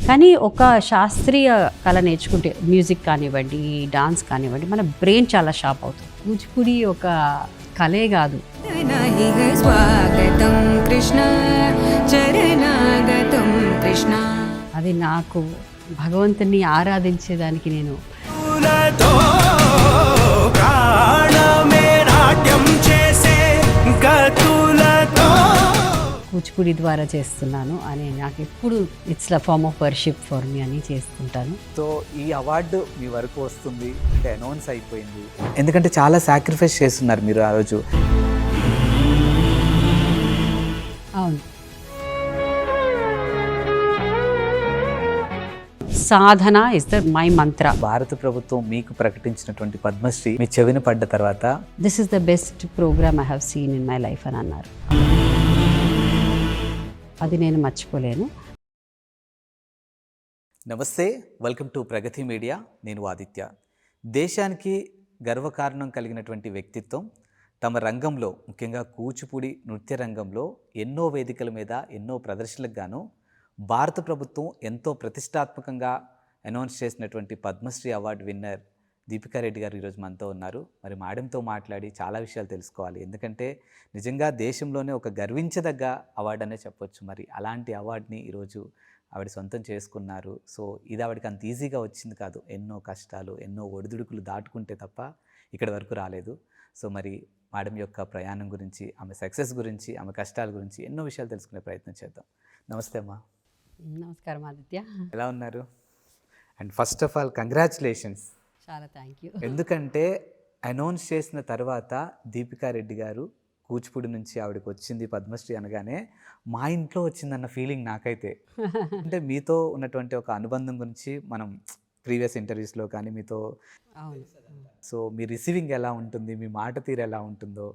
కానీ ఒక శాస్త్రీయ కళ నేర్చుకుంటే మ్యూజిక్ కానివ్వండి, డాన్స్ కానివ్వండి, మన బ్రెయిన్ చాలా షార్ప్ అవుతుంది. కూచిపూడి ఒక కళే కాదు. స్వాగతం కృష్ణ చరణాగతం కృష్ణ. అది నాకు భగవంతుని ఆరాధించేదానికి నేను కూచిపూడి ద్వారా చేస్తున్నాను అని నాకు ఎప్పుడు it's the form of worship for me అని చేస్తుంటాను. సో ఈ అవార్డు మీ వరకు వస్తుంది అంటే అనౌన్స్ అయిపోయింది, ఎందుకంటే చాలా సాక్రిఫైస్ చేస్తున్నారు మీరు ఆ రోజు. అవును, సాధన ఇస్ ద మై మంత్ర. భారత ప్రభుత్వం మీకు ప్రకటించినటువంటి పద్మశ్రీ మీ చెవిన పడ్డ తర్వాత this is the best program I have seen in my life అని అన్నారు. అది నేను మర్చిపోలేను. నమస్తే, వెల్కమ్ టు ప్రగతి మీడియా. నేను ఆదిత్య. దేశానికి గర్వకారణం కలిగినటువంటి వ్యక్తిత్వం తమ రంగంలో, ముఖ్యంగా కూచిపూడి నృత్య రంగంలో ఎన్నో వేదికల మీద ఎన్నో ప్రదర్శనలకు గాను భారత ప్రభుత్వం ఎంతో ప్రతిష్టాత్మకంగా అనౌన్స్ చేసినటువంటి పద్మశ్రీ అవార్డు విన్నర్ దీపికా రెడ్డి గారు ఈరోజు మనతో ఉన్నారు. మరి మేడంతో మాట్లాడి చాలా విషయాలు తెలుసుకోవాలి, ఎందుకంటే నిజంగా దేశంలోనే ఒక గర్వించదగ్గ అవార్డు అనే చెప్పొచ్చు. మరి అలాంటి అవార్డుని ఈరోజు ఆవిడ సొంతం చేసుకున్నారు. సో ఇది ఆవిడకి అంత ఈజీగా వచ్చింది కాదు. ఎన్నో కష్టాలు, ఎన్నో ఒడిదుడుకులు దాటుకుంటే తప్ప ఇక్కడి వరకు రాలేదు. సో మరి మేడం యొక్క ప్రయాణం గురించి, ఆమె సక్సెస్ గురించి, ఆమె కష్టాల గురించి ఎన్నో విషయాలు తెలుసుకునే ప్రయత్నం చేద్దాం. నమస్తే అమ్మా. నమస్కారం ఆదిత్య. ఎలా ఉన్నారు? And first of all congratulations. చాలా థ్యాంక్ యూ. ఎందుకంటే అనౌన్స్ చేసిన తర్వాత దీపికా రెడ్డి గారు కూచిపూడి నుంచి ఆవిడకి వచ్చింది పద్మశ్రీ అనగానే మా ఇంట్లో వచ్చిందన్న ఫీలింగ్ నాకైతే. అంటే మీతో ఉన్నటువంటి ఒక అనుబంధం గురించి మనం ప్రీవియస్ ఇంటర్వ్యూస్లో కానీ మీతో, సో మీ రిసీవింగ్ ఎలా ఉంటుంది, మీ మాట తీరు ఎలా ఉంటుందో,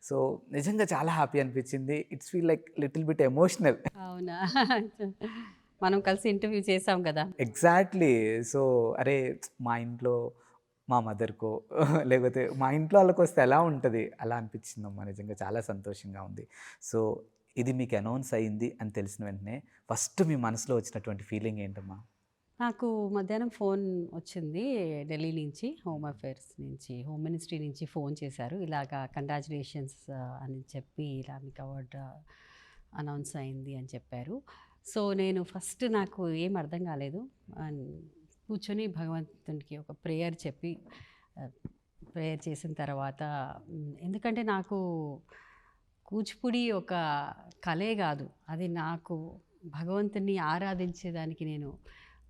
సో నిజంగా చాలా హ్యాపీ అనిపించింది. It's feel like little bit emotional. అవునా, మనం కలిసి ఇంటర్వ్యూ చేసాం కదా. ఎగ్జాక్ట్లీ. సో అరే మా ఇంట్లో మా మదర్కో లేకపోతే మా ఇంట్లో వాళ్ళకి వస్తే ఎలా ఉంటుంది అలా అనిపించిందమ్మా. నిజంగా చాలా సంతోషంగా ఉంది. సో ఇది మీకు అనౌన్స్ అయ్యింది అని తెలిసిన వెంటనే ఫస్ట్ మీ మనసులో వచ్చినటువంటి ఫీలింగ్ ఏంటమ్మా? నాకు మధ్యాహ్నం ఫోన్ వచ్చింది ఢిల్లీ నుంచి, హోమ్ అఫేర్స్ నుంచి, హోమ్ మినిస్ట్రీ నుంచి ఫోన్ చేశారు. ఇలాగా కంగ్రాచులేషన్స్ అని చెప్పి ఇలా మీకు అవార్డు అనౌన్స్ అయింది అని చెప్పారు. సో నేను ఫస్ట్ నాకు ఏం అర్థం కాలేదు. కూర్చొని భగవంతునికి ఒక ప్రేయర్ చెప్పి, ప్రేయర్ చేసిన తర్వాత, ఎందుకంటే నాకు కూచిపూడి ఒక కళే కాదు, అది నాకు భగవంతుని ఆరాధించేదానికి నేను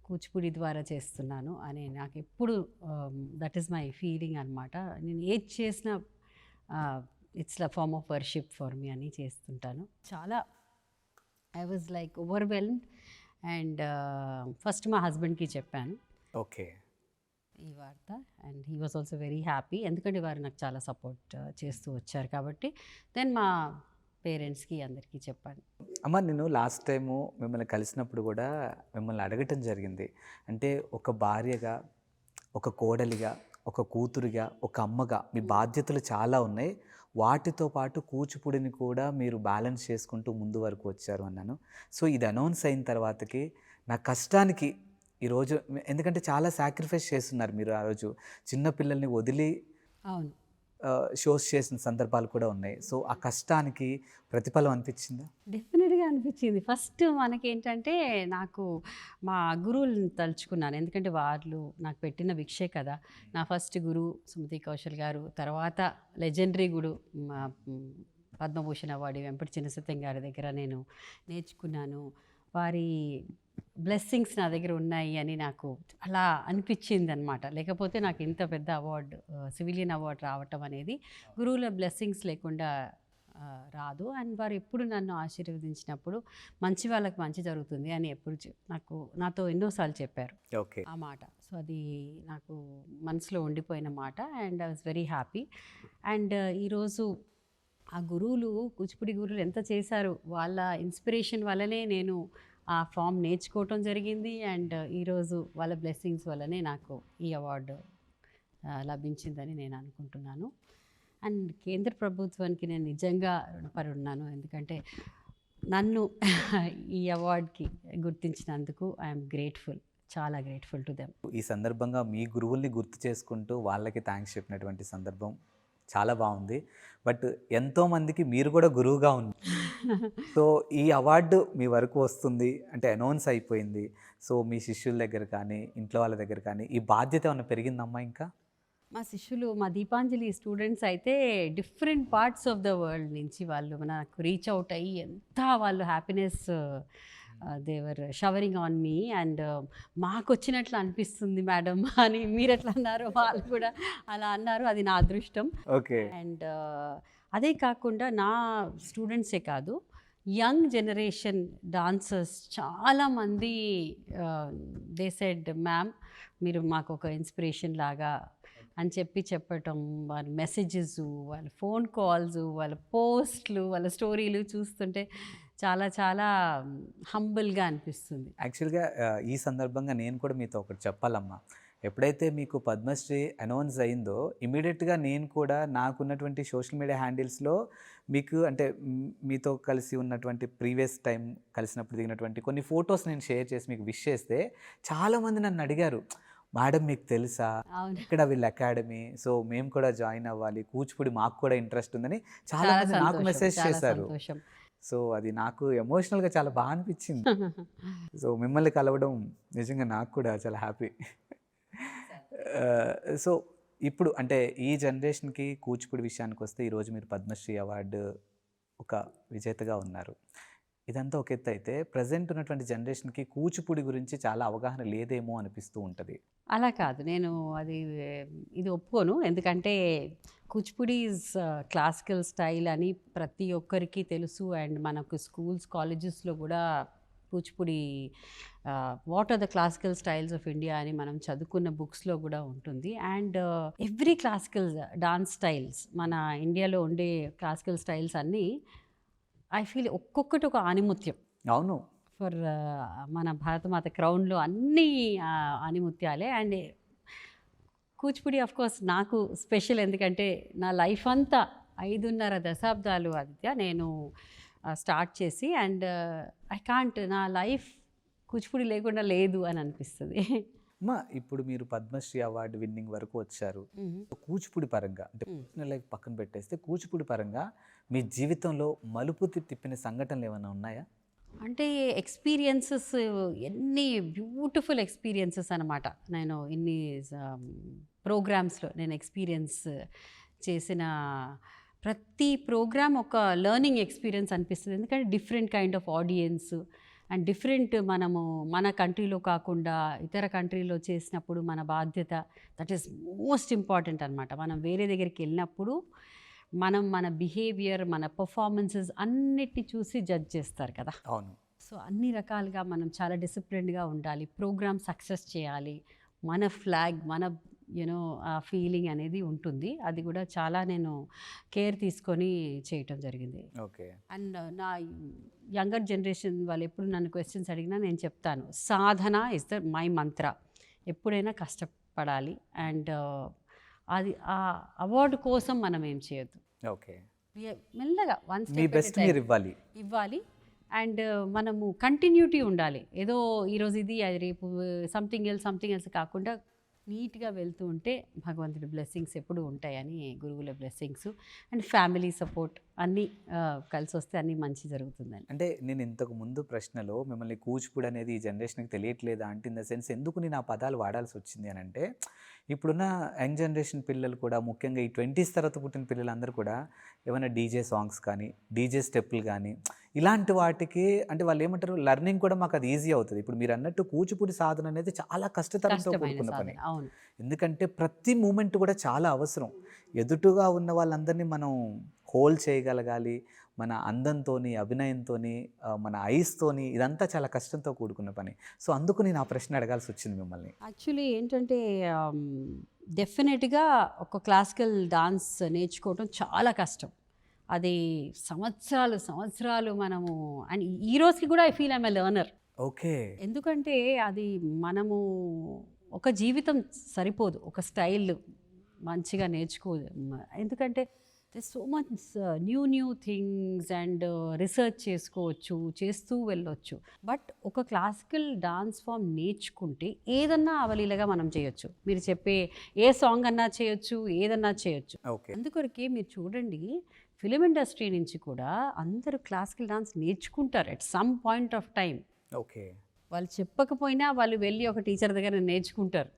కూచిపూడి ద్వారా చేస్తున్నాను అని నాకు ఎప్పుడు దట్ ఈస్ మై ఫీలింగ్ అనమాట. నేను ఏది చేసినా it's the form of worship for me అని చేస్తుంటాను. చాలా I was like overwhelmed. And first మా హస్బెండ్కి చెప్పాను ఓకే ఈ వార్త, and he was also very happy, ఎందుకంటే వారు నాకు చాలా సపోర్ట్ చేస్తూ వచ్చారు కాబట్టి. దెన్ మా పేరెంట్స్కి అందరికీ చెప్పాను. అమ్మ, నేను లాస్ట్ టైము మిమ్మల్ని కలిసినప్పుడు కూడా మిమ్మల్ని అడగటం జరిగింది. అంటే ఒక భార్యగా, ఒక కోడలిగా, ఒక కూతురుగా, ఒక అమ్మగా మీ బాధ్యతలు చాలా ఉన్నాయి. వాటితో పాటు కూచిపూడిని కూడా మీరు బ్యాలెన్స్ చేసుకుంటూ ముందు వరకు వచ్చారు అన్నాను. సో ఇది అనౌన్స్ అయిన తర్వాతకి నా కష్టానికి ఈరోజు, ఎందుకంటే చాలా సాక్రిఫైస్ చేస్తున్నారు మీరు. ఆ రోజు చిన్న పిల్లల్ని వదిలి అవును షోస్ చేసిన సందర్భాలు కూడా ఉన్నాయి. సో ఆ కష్టానికి ప్రతిఫలం అనిపించిందా? డెఫినెట్గా అనిపించింది. ఫస్ట్ మనకేంటంటే నాకు మా గురువులను తలుచుకున్నాను, ఎందుకంటే వాళ్ళు నాకు పెట్టిన భిక్షే కదా. నా ఫస్ట్ గురువు సుమతి కౌశల్ గారు, తర్వాత లెజెండరీ గురు మా పద్మభూషణ్ అవార్డు వెంపటి చిన్నసత్యం గారి దగ్గర నేను నేర్చుకున్నాను. వారి బ్లెస్సింగ్స్ నా దగ్గర ఉన్నాయి అని నాకు అలా అనిపించింది అనమాట. లేకపోతే నాకు ఇంత పెద్ద అవార్డు, సివిలియన్ అవార్డు రావటం అనేది గురువుల బ్లెస్సింగ్స్ లేకుండా రాదు. అండ్ వారు ఎప్పుడు నన్ను ఆశీర్వదించినప్పుడు మంచి వాళ్ళకి మంచి జరుగుతుంది అని ఎప్పుడు నాతో ఎన్నోసార్లు చెప్పారు ఓకే ఆ మాట. సో అది నాకు మనసులో ఉండిపోయిన మాట. And I was very happy. And ఈరోజు ఆ గురువులు, కూచిపూడి గురువులు ఎంత చేశారు, వాళ్ళ ఇన్స్పిరేషన్ వల్లనే నేను ఆ ఫామ్ నేర్చుకోవటం జరిగింది. అండ్ ఈరోజు వాళ్ళ బ్లెస్సింగ్స్ వల్లనే నాకు ఈ అవార్డు లభించిందని నేను అనుకుంటున్నాను. అండ్ కేంద్ర ప్రభుత్వానికి నేను నిజంగా రుణపడి ఉన్నాను, ఎందుకంటే నన్ను ఈ అవార్డ్కి గుర్తించినందుకు ఐఎమ్ గ్రేట్ఫుల్, చాలా గ్రేట్ఫుల్ టు దెమ్. ఈ సందర్భంగా మీ గురువుల్ని గుర్తు చేసుకుంటూ వాళ్ళకి థ్యాంక్స్ చెప్పినటువంటి సందర్భం చాలా బాగుంది. బట్ ఎంతోమందికి మీరు కూడా గురువుగా ఉన్నారు. సో ఈ అవార్డు మీ వరకు వస్తుంది అంటే అనౌన్స్ అయిపోయింది. సో మీ శిష్యుల దగ్గర కానీ ఇంట్లో వాళ్ళ దగ్గర కానీ ఈ బాధ్యత ఏమైనా పెరిగిందమ్మా ఇంకా? మా శిష్యులు, మా దీపాంజలి స్టూడెంట్స్ అయితే different parts of the world నుంచి వాళ్ళు నాకు రీచ్ అవుట్ అయ్యి ఎంత వాళ్ళు happiness they are showering on me and మాకు వచ్చినట్లు అనిపిస్తుంది మేడం అని మీరు ఎట్లా అన్నారు, వాళ్ళు కూడా అలా అన్నారు. అది నా అదృష్టం. ఓకే. అండ్ అదే కాకుండా నా స్టూడెంట్సే కాదు, యంగ్ జనరేషన్ డాన్సర్స్ చాలామంది దే సెడ్ మ్యామ్ మీరు మాకు ఒక ఇన్స్పిరేషన్ లాగా అని చెప్పటం, వాళ్ళ మెసేజెస్, వాళ్ళ ఫోన్ కాల్స్, వాళ్ళ పోస్ట్లు, వాళ్ళ స్టోరీలు చూస్తుంటే చాలా చాలా హంబుల్గా అనిపిస్తుంది. యాక్చువల్గా ఈ సందర్భంగా నేను కూడా మీతో ఒకటి చెప్పాలమ్మా. ఎప్పుడైతే మీకు పద్మశ్రీ అనౌన్స్ అయిందో ఇమీడియట్గా నేను కూడా నాకున్నటువంటి సోషల్ మీడియా హ్యాండిల్స్లో మీకు అంటే మీతో కలిసి ఉన్నటువంటి ప్రీవియస్ టైం కలిసినప్పుడు దిగినటువంటి కొన్ని ఫొటోస్ నేను షేర్ చేసి మీకు విష్ చేస్తే చాలామంది నన్ను అడిగారు, మేడం మీకు తెలుసా ఇక్కడ వీళ్ళ అకాడమీ, సో మేము కూడా జాయిన్ అవ్వాలి, కూచిపూడి మాకు కూడా ఇంట్రెస్ట్ ఉందని చాలామంది నాకు మెసేజ్ చేశారు. సో అది నాకు ఎమోషనల్గా చాలా బాగా అనిపించింది. సో మిమ్మల్ని కలవడం నిజంగా నాకు కూడా చాలా హ్యాపీ. సో ఇప్పుడు అంటే ఈ జనరేషన్కి కూచిపూడి విషయానికి వస్తే ఈరోజు మీరు పద్మశ్రీ అవార్డు ఒక విజేతగా ఉన్నారు. ఇదంతా ఒక ఎత్తు అయితే ప్రజెంట్ ఉన్నటువంటి జనరేషన్కి కూచిపూడి గురించి చాలా అవగాహన లేదేమో అనిపిస్తూ ఉంటుంది. అలా కాదు, నేను ఇది ఒప్పుకోను. ఎందుకంటే కూచిపూడి ఈజ్ క్లాసికల్ స్టైల్ అని ప్రతి ఒక్కరికి తెలుసు. అండ్ మనకు స్కూల్స్ కాలేజెస్లో కూడా Kuchipudi what are the classical styles of India అని మనం చదువుకున్న బుక్స్లో కూడా ఉంటుంది. And every classical dance styles, మన ఇండియాలో ఉండే క్లాసికల్ స్టైల్స్ అన్నీ ఐ ఫీల్ ఒక్కొక్కటి ఒక ఆణిముత్యం. అవును, ఫర్ మన భారతమాత క్రౌన్లో అన్నీ ఆణిముత్యాలే. అండ్ కూచిపూడి ఆఫ్ కోర్స్ నాకు స్పెషల్, ఎందుకంటే నా లైఫ్ అంతా 5.5 దశాబ్దాలు ఆదిత్య నేను స్టార్ట్ చేసి, అండ్ ఐ కాంట్, నా లైఫ్ కూచిపూడి లేకుండా లేదు అని అనిపిస్తుంది. అమ్మా ఇప్పుడు మీరు పద్మశ్రీ అవార్డు విన్నింగ్ వరకు వచ్చారు. కూచిపూడి పరంగా అంటే పర్సనల్ లైఫ్ పక్కన పెట్టేస్తే కూచిపూడి పరంగా మీ జీవితంలో మలుపు తిప్పిన సంఘటనలు ఏమైనా ఉన్నాయా? అంటే ఎక్స్పీరియన్సెస్, ఎన్ని బ్యూటిఫుల్ ఎక్స్పీరియన్సెస్ అనమాట. నేను ఇన్ని ప్రోగ్రామ్స్లో నేను ఎక్స్పీరియన్స్ చేసిన ప్రతి ప్రోగ్రామ్ ఒక లెర్నింగ్ ఎక్స్పీరియన్స్ అనిపిస్తుంది. ఎందుకంటే different kind of audience and different, మనము మన కంట్రీలో కాకుండా ఇతర కంట్రీలో చేసినప్పుడు మన బాధ్యత, దట్ ఈస్ మోస్ట్ ఇంపార్టెంట్ అనమాట. మనం వేరే దగ్గరికి వెళ్ళినప్పుడు మన బిహేవియర్, మన పర్ఫార్మెన్సెస్ అన్నిటిని చూసి జడ్జ్ చేస్తారు కదా. అవును. సో అన్ని రకాలుగా మనం చాలా డిసిప్లిన్డ్గా ఉండాలి, ప్రోగ్రామ్ సక్సెస్ చేయాలి, మన ఫ్లాగ్, మన యూనో ఆ ఫీలింగ్ అనేది ఉంటుంది. అది కూడా చాలా నేను కేర్ తీసుకొని చేయటం జరిగింది. ఓకే. అండ్ నా యంగర్ జనరేషన్ వాళ్ళు ఎప్పుడు నన్ను క్వశ్చన్స్ అడిగినా నేను చెప్తాను, సాధన ఇస్ ద మై మంత్ర. ఎప్పుడైనా కష్టపడాలి అండ్ అది ఆ అవార్డు కోసం మనం ఏం చేయొద్దు. ఓకే. మెల్లగా వన్ మీ బెస్ట్ మీరు ఇవ్వాలి అండ్ మనము కంటిన్యూటీ ఉండాలి. ఏదో ఈరోజు ఇది రేపు సంథింగ్ ఎల్స్ కాకుండా నీట్గా వెళ్తూ ఉంటే భగవంతుడి బ్లెస్సింగ్స్ ఎప్పుడు ఉంటాయని, గురువుల బ్లెస్సింగ్స్ అండ్ ఫ్యామిలీ సపోర్ట్ అన్నీ కలిసి వస్తే అన్నీ మంచి జరుగుతుందని. అంటే నేను ఇంతకు ముందు ప్రశ్నలో మిమ్మల్ని కూచిపూడి అనేది ఈ జనరేషన్కి తెలియట్లేదా అంటే, ఇన్ ద సెన్స్ ఎందుకు నేను ఆ పదాలు వాడాల్సి వచ్చింది అని అంటే, ఇప్పుడున్న యంగ్ జనరేషన్ పిల్లలు కూడా ముఖ్యంగా ఈ 20s తర్వాత పుట్టిన పిల్లలందరూ కూడా ఏమైనా డీజే సాంగ్స్ కానీ డీజే స్టెప్పులు కానీ ఇలాంటి వాటికి అంటే వాళ్ళు ఏమంటారు, లెర్నింగ్ కూడా మాకు అది ఈజీ అవుతుంది. ఇప్పుడు మీరు అన్నట్టు కూచిపూడి సాధన అనేది చాలా కష్టతరంతో కూడుకున్న పని. ఎందుకంటే ప్రతి మూమెంట్ కూడా చాలా అవసరం. ఎదుటుగా ఉన్న వాళ్ళందరినీ మనం హోల్డ్ చేయగలగాలి, మన అందంతోని, అభినయంతోని, మన ఐస్తోని, ఇదంతా చాలా కష్టంతో కూడుకున్న పని. సో అందుకు నేను ఆ ప్రశ్న అడగాల్సి వచ్చింది మిమ్మల్ని. యాక్చువల్లీ ఏంటంటే డెఫినెట్గా ఒక క్లాసికల్ డాన్స్ నేర్చుకోవడం చాలా కష్టం. అది సంవత్సరాలు మనము, అండ్ ఈ రోజుకి కూడా I feel I'm a learner. Okay. ఎందుకంటే అది మనము ఒక జీవితం సరిపోదు ఒక స్టైల్ మంచిగా నేర్చుకోదు. ఎందుకంటే so much new things and research చేసుకోవచ్చు, చేస్తూ వెళ్ళొచ్చు. బట్ ఒక క్లాసికల్ డాన్స్ ఫామ్ నేర్చుకుంటే ఏదన్నా అవలీలగా మనం చేయొచ్చు. మీరు చెప్పే ఏ సాంగ్ అన్నా చేయొచ్చు, ఏదన్నా చేయొచ్చు. ఓకే. అందుకొరకే మీరు చూడండి, ఫిలిం ఇండస్ట్రీ నుంచి కూడా అందరూ క్లాసికల్ డాన్స్ నేర్చుకుంటారు at some point of time. Okay. వాళ్ళు చెప్పకపోయినా వాళ్ళు వెళ్ళి ఒక టీచర్ దగ్గర నేర్చుకుంటారు,